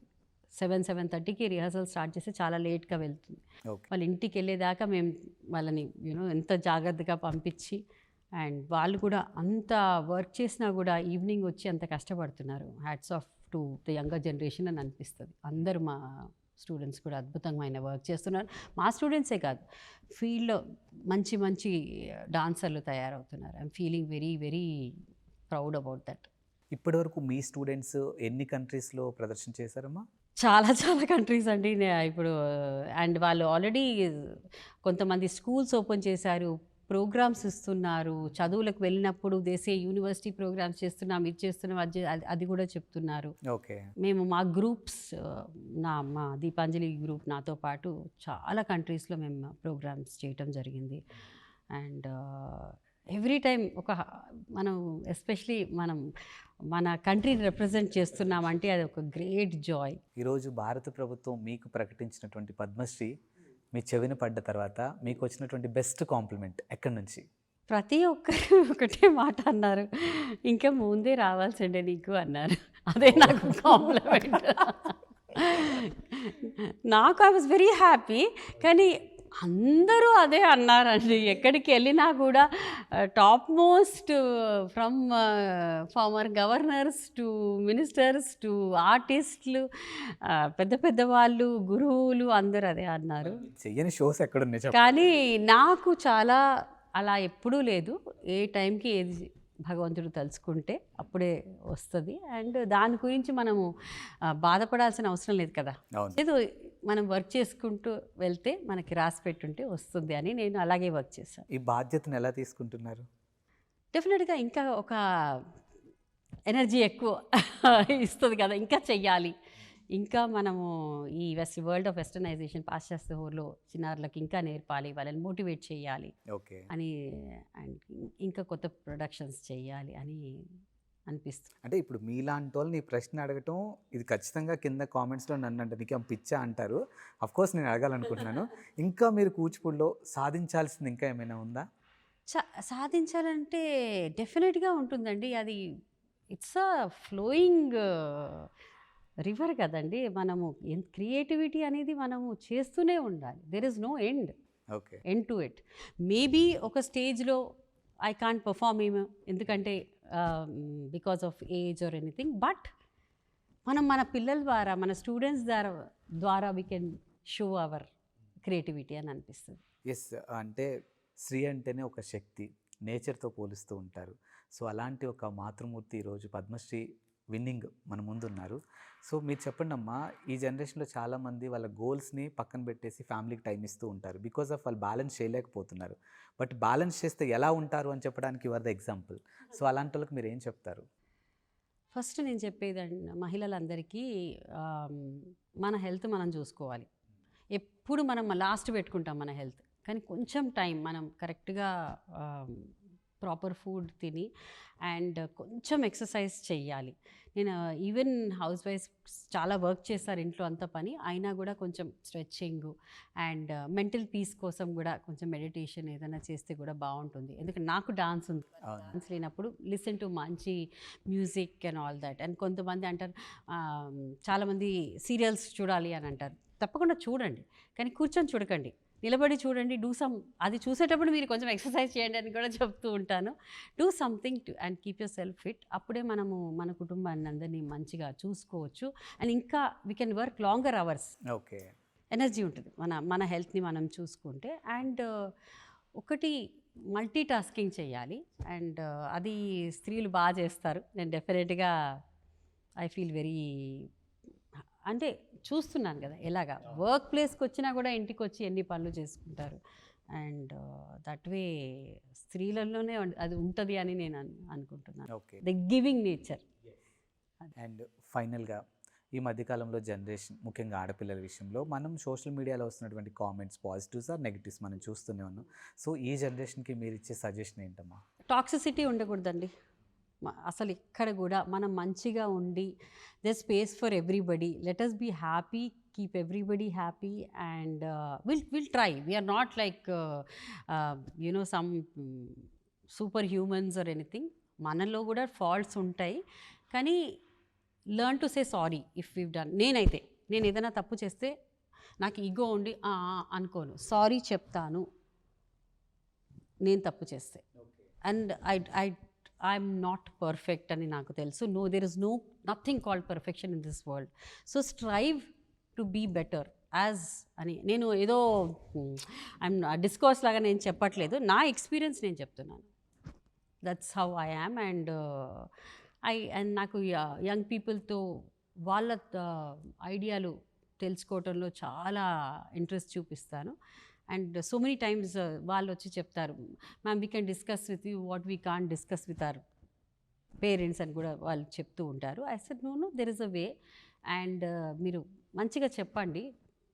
7:30కి రిహర్సల్ స్టార్ట్ చేసి చాలా లేట్గా వెళ్తుంది. వాళ్ళ ఇంటికి వెళ్ళేదాకా మేము వాళ్ళని ఎంత జాగ్రత్తగా పంపించి, అండ్ వాళ్ళు కూడా అంత వర్క్ చేసినా కూడా ఈవినింగ్ వచ్చి అంత కష్టపడుతున్నారు. Hats off to the younger generation అని అనిపిస్తుంది. అందరూ మా స్టూడెంట్స్ కూడా అద్భుతమైన వర్క్ చేస్తున్నారు. మా స్టూడెంట్సే కాదు, ఫీల్డ్లో మంచి మంచి డాన్సర్లు తయారవుతున్నారు. I'm feeling very very proud about that. ఇప్పటివరకు మీ స్టూడెంట్స్ ఎన్ని కంట్రీస్లో ప్రదర్శన చేశారమ్మా? చాలా చాలా కంట్రీస్ అండి ఇప్పుడు. అండ్ వాళ్ళు ఆల్రెడీ కొంతమంది స్కూల్స్ ఓపెన్ చేశారు, ప్రోగ్రామ్స్ ఇస్తున్నారు, చదువులకు వెళ్ళినప్పుడు దేశీయ యూనివర్సిటీ ప్రోగ్రామ్స్ చేస్తున్నాం, ఇది చేస్తున్నాం, అది కూడా చెప్తున్నారు. ఓకే. మేము మా గ్రూప్స్ మా దీపాంజలి గ్రూప్ నాతో పాటు చాలా కంట్రీస్లో మేము ప్రోగ్రామ్స్ చేయటం జరిగింది. అండ్ ఎవ్రీ టైం మనం ఎస్పెషలీ మన కంట్రీని రిప్రజెంట్ చేస్తున్నామంటే అది ఒక గ్రేట్ జాయ్. ఈరోజు భారత ప్రభుత్వం మీకు ప్రకటించినటువంటి పద్మశ్రీ మీ చెవిన పడ్డ తర్వాత మీకు వచ్చినటువంటి బెస్ట్ కాంప్లిమెంట్ ఎక్కడి నుంచి? ప్రతి ఒక్కరు ఒకటే మాట అన్నారు, ఇంకా ముందే రావాల్సిండే నీకు అన్నారు. అదే నాకు కాంప్లిమెంట్. నాకు ఐ వాజ్ వెరీ హ్యాపీ, కానీ అందరూ అదే అన్నారండి. ఎక్కడికి వెళ్ళినా కూడా top most from former governors to ministers to ఆర్టిస్టులు, పెద్ద పెద్ద వాళ్ళు, గురువులు అందరూ అదే అన్నారు. చెయ్యని షోస్ ఎక్కడున్నాయి? కానీ నాకు చాలా అలా ఎప్పుడూ లేదు. ఏ టైంకి ఏది భగవంతుడు తలుచుకుంటే అప్పుడే వస్తుంది. అండ్ దాని గురించి మనము బాధపడాల్సిన అవసరం లేదు కదా. ఏదో మనం వర్క్ చేసుకుంటూ వెళ్తే మనకి రాసి పెట్టుంటే వస్తుంది అని నేను అలాగే వర్క్ చేశాను. ఈ బాధ్యతను ఎలా తీసుకుంటున్నారు? డెఫినెట్గా ఇంకా ఒక ఎనర్జీ ఎక్కువ ఇస్తుంది కదా, ఇంకా చెయ్యాలి, ఇంకా మనము ఈ వరల్డ్ ఆఫ్ వెస్టర్నైజేషన్, పాశ్చాత్య హోర్లో చిన్నారులకు ఇంకా నేర్పాలి, వాళ్ళని మోటివేట్ చేయాలి అని, అండ్ ఇంకా కొత్త ప్రొడక్షన్స్ చేయాలి అని అనిపిస్తుంది. అంటే ఇప్పుడు మీలాంటి వాళ్ళు నీ ప్రశ్న అడగటం ఇది ఖచ్చితంగా కింద కామెంట్స్లో నన్ను అంటే నీకేం పిచ్చా అంటారు. అఫ్కోర్స్ నేను అడగాలనుకుంటున్నాను, ఇంకా మీరు కూచిపూడిలో సాధించాల్సింది ఇంకా ఏమైనా ఉందా? సాధించాలంటే డెఫినెట్గా ఉంటుందండి. అది ఇట్స్ అ ఫ్లోయింగ్ రివర్ కదండి. మనము క్రియేటివిటీ అనేది మనము చేస్తూనే ఉండాలి. There is no end okay. To it. Maybe ఒక స్టేజ్లో ఐ కాంట్ పర్ఫామ్ ఎందుకంటే because of age or anything, but మనం మన పిల్లల ద్వారా, మన స్టూడెంట్స్ ద్వారా we can show our creativity అని అనిపిస్తుంది. ఎస్, అంటే స్త్రీ అంటేనే ఒక శక్తి, నేచర్తో పోలుస్తూ ఉంటారు. సో అలాంటి ఒక మాతృమూర్తి ఈరోజు పద్మశ్రీ విన్నింగ్ మన ముందున్నారు. సో మీరు చెప్పండి అమ్మా, ఈ జనరేషన్లో చాలామంది వాళ్ళ గోల్స్ని పక్కన పెట్టేసి ఫ్యామిలీకి టైం ఇస్తూ ఉంటారు. బికాజ్ ఆఫ్ వాళ్ళు బ్యాలెన్స్ చేయలేకపోతున్నారు. బట్ బ్యాలెన్స్ చేస్తే ఎలా ఉంటారు అని చెప్పడానికి యువర్ ద ఎగ్జాంపుల్. సో అలాంటి వాళ్ళకి మీరు ఏం చెప్తారు? ఫస్ట్ నేను చెప్పేదండి మహిళలందరికీ, మన హెల్త్ మనం చూసుకోవాలి. ఎప్పుడు మనం లాస్ట్ పెట్టుకుంటాం మన హెల్త్, కానీ కొంచెం టైం మనం కరెక్ట్గా ప్రాపర్ ఫుడ్ తిని అండ్ కొంచెం ఎక్సర్సైజ్ చెయ్యాలి. నేను ఈవెన్ హౌస్ వైఫ్ చాలా వర్క్ చేస్తారు ఇంట్లో అంత పని అయినా కూడా కొంచెం స్ట్రెచ్చింగ్ అండ్ మెంటల్ పీస్ కోసం కూడా కొంచెం మెడిటేషన్ ఏదైనా చేస్తే కూడా బాగుంటుంది. ఎందుకంటే నాకు డాన్స్ ఉంది, డాన్స్ లేనప్పుడు లిసన్ టు మంచి music and all that. And కొంతమంది అంటారు, చాలామంది సీరియల్స్ చూడాలి అని అంటారు. తప్పకుండా చూడండి, కానీ కూర్చొని చూడకండి, నిలబడి చూడండి. అది చూసేటప్పుడు మీరు కొంచెం ఎక్సర్సైజ్ చేయండి అని కూడా చెప్తూ ఉంటాను. Do something to and keep your self fit. అప్పుడే మనము మన కుటుంబాన్ని అందరినీ మంచిగా చూసుకోవచ్చు. అండ్ ఇంకా we can work longer hours. Okay, energy ఉంటుంది మన హెల్త్ని మనం చూసుకుంటే. అండ్ ఒకటి మల్టీ టాస్కింగ్ చేయాలి. అండ్ అది స్త్రీలు బాగా చేస్తారు. నేను డెఫినెట్గా ఐ ఫీల్ వెరీ, అంటే చూస్తున్నాను కదా ఎలాగా వర్క్ ప్లేస్కి వచ్చినా కూడా ఇంటికి వచ్చి ఎన్ని పనులు చేసుకుంటారు. అండ్ దట్ వే స్త్రీలలోనే అది ఉంటుంది అని నేను అనుకుంటున్నాను. Okay. The giving nature. And ఫైనల్గా ఈ మధ్యకాలంలో జనరేషన్, ముఖ్యంగా ఆడపిల్లల విషయంలో మనం సోషల్ మీడియాలో వస్తున్నటువంటి కామెంట్స్, పాజిటివ్స్ ఆర్ నెగిటివ్స్ మనం చూస్తూనే ఉన్నాం. సో ఈ జనరేషన్కి మీరు ఇచ్చే సజెషన్ ఏంటమ్మా? టాక్సిసిటీ ఉండకూడదండి అసలు ఎక్కడ కూడా. మనం మంచిగా ఉండి the space for everybody, let us be happy, keep everybody happy and will try. We are not like some super humans or anything. మనలో కూడా ఫాల్ట్స్ ఉంటాయి, కానీ learn to say sorry if we've done. నేను ఏదైనా తప్పు చేస్తే నాకు ఈగో ఉండి అనుకోను, సారీ చెప్తాను నేను తప్పు చేస్తే. అండ్ ఐఎమ్ నాట్ పర్ఫెక్ట్ అని నాకు తెలుసు. There is nothing called perfection in this world. So strive to be better as అని. నేను ఏదో ఐఎమ్ డిస్కోర్స్ లాగా నేను చెప్పట్లేదు, నా ఎక్స్పీరియన్స్ నేను చెప్తున్నాను. That's how I am. And నాకు యంగ్ పీపుల్తో వాళ్ళ ఐడియాలు తెలుసుకోవటంలో చాలా ఇంట్రెస్ట్ చూపిస్తాను. అండ్ సో మెనీ టైమ్స్ వాళ్ళు వచ్చి చెప్తారు, ma'am we can discuss with you what we can't discuss with our parents అని కూడా వాళ్ళు చెప్తూ ఉంటారు. I said no there is a way. And మీరు మంచిగా చెప్పండి,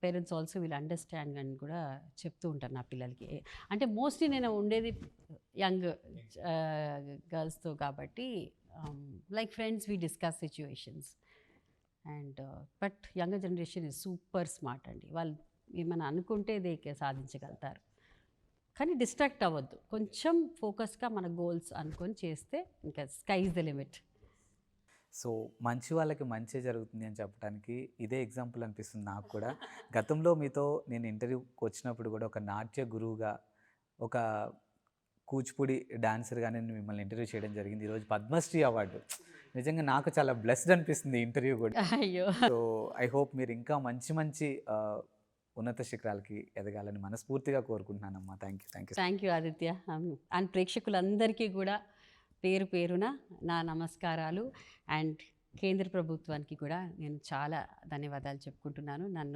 పేరెంట్స్ ఆల్సో విల్ అండర్స్టాండ్ అని కూడా చెప్తూ ఉంటాను నా పిల్లలకి. అంటే మోస్ట్లీ నేను ఉండేది యంగ్ గర్ల్స్తో కాబట్టి like friends we discuss situations. And but younger generation is super smart అండి. వాళ్ళు ఏమైనా అనుకుంటే సాధించగలుగుతారు, కానీ డిస్ట్రాక్ట్ అవ్వద్దు. కొంచెం ఫోకస్గా మన గోల్స్ అనుకొని చేస్తే ఇంకా sky is the limit. So మంచి వాళ్ళకి మంచి జరుగుతుంది అని చెప్పడానికి ఇదే ఎగ్జాంపుల్ అనిపిస్తుంది నాకు కూడా. గతంలో మీతో నేను ఇంటర్వ్యూకి వచ్చినప్పుడు కూడా ఒక నాట్య గురువుగా, ఒక కూచిపూడి డాన్సర్గా నేను మిమ్మల్ని ఇంటర్వ్యూ చేయడం జరిగింది. ఈరోజు పద్మశ్రీ అవార్డు, నిజంగా నాకు చాలా బ్లెస్డ్ అనిపిస్తుంది ఇంటర్వ్యూ కూడా. అయ్యో. సో ఐ హోప్ మీరు ఇంకా మంచి మంచి ఉన్నత శిఖరాలకి ఎదగాలని మనస్ఫూర్తిగా కోరుకుంటున్నానమ్మా. Thank you Aditya. అండ్ ప్రేక్షకులందరికీ కూడా పేరు పేరున నా నమస్కారాలు. అండ్ కేంద్ర ప్రభుత్వానికి కూడా నేను చాలా ధన్యవాదాలు చెప్పుకుంటున్నాను. నన్ను